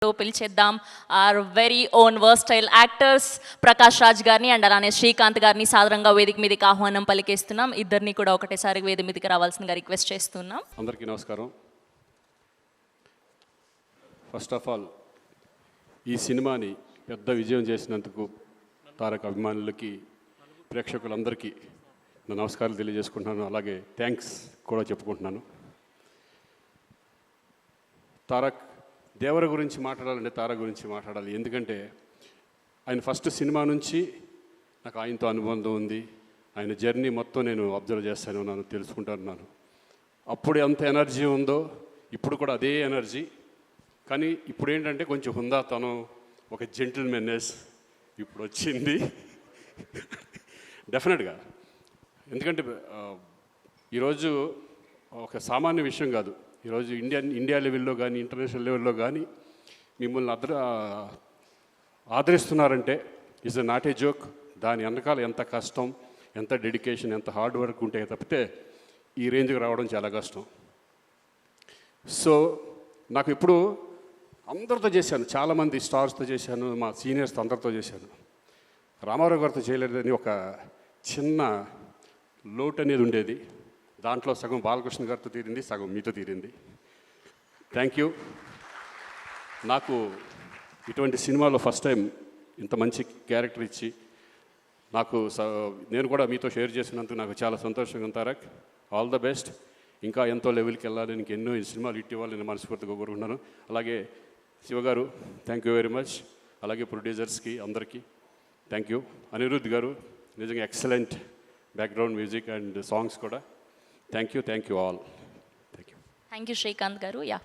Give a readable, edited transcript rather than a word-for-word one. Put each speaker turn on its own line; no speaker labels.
పిలిచేద్దాం our very own versatile actors Prakash Raj గారిని and అలానే శ్రీకాంత్ గారిని సాదరంగా వేదిక మీదకి ఆహ్వానం పలికేస్తున్నాం. ఇద్దరిని కూడా ఒకటేసారి వేదిక మీదకి రావాల్సిందిగా రిక్వెస్ట్ చేస్తున్నాం.
అందరికీ నమస్కారం. ఫస్ట్ ఆఫ్ ఆల్ ఈ సినిమాని పెద్ద విజయం చేసినందుకు తారక్ అభిమానులకి ప్రేక్షకులందరికీ నా నమస్కారాలు తెలియజేసుకుంటున్నాను. అలాగే థ్యాంక్స్ కూడా చెప్పుకుంటున్నాను. తారక్ దేవర గురించి మాట్లాడాలంటే తారక్ గురించి మాట్లాడాలి. ఎందుకంటే ఆయన ఫస్ట్ సినిమా నుంచి నాకు ఆయనతో అనుబంధం ఉంది. ఆయన జర్నీ మొత్తం నేను అబ్జర్వ్ చేస్తానే ఉన్నాను, తెలుసుకుంటున్నాను. అప్పుడు ఎంత ఎనర్జీ ఉందో ఇప్పుడు కూడా అదే ఎనర్జీ. కానీ ఇప్పుడు ఏంటంటే కొంచెం హుందాతనం, ఒక జెంటిల్మెన్నెస్ ఇప్పుడు వచ్చింది డెఫినెట్గా. ఎందుకంటే ఈరోజు ఒక సామాన్య విషయం కాదు. ఈరోజు ఇండియా లెవెల్లో కానీ ఇంటర్నేషనల్ లెవెల్లో కానీ మిమ్మల్ని ఆదరిస్తున్నారంటే is a not a joke. దాని వెనకాల ఎంత కష్టం, ఎంత డెడికేషన్, ఎంత హార్డ్ వర్క్ ఉంటే తప్పితే ఈ రేంజ్కి రావడం చాలా కష్టం. సో నాకు ఇప్పుడు అందరితో చేశాను, చాలామంది స్టార్స్తో చేశాను, మా సీనియర్స్తో అందరితో చేశాను. రామారావు గారితో చేయలేదని ఒక చిన్న లోటు అనేది ఉండేది. దాంట్లో సగం బాలకృష్ణ గారితో తీరింది, సగం మీతో తీరింది. Thank you. నాకు ఇటువంటి సినిమాలో ఫస్ట్ టైం ఇంత మంచి క్యారెక్టర్ ఇచ్చి నేను కూడా మీతో షేర్ చేసినందుకు నాకు చాలా సంతోషంగా ఉంది. Tarak, all the best. ఇంకా ఎంతో లెవెల్కి వెళ్ళాలి, నీకు ఎన్నో సినిమాలు ఇట్టి ఇవ్వాలి నేను మనస్ఫూర్తిగా కోరుకుంటున్నాను. అలాగే శివగారు థ్యాంక్ యూ వెరీ మచ్. అలాగే ప్రొడ్యూసర్స్కి అందరికీ థ్యాంక్ యూ. అనిరుద్ధ్ గారు నిజంగా excellent background music and songs కూడా. Thank you all. Thank you.
Thank you Srikanth గారు. యా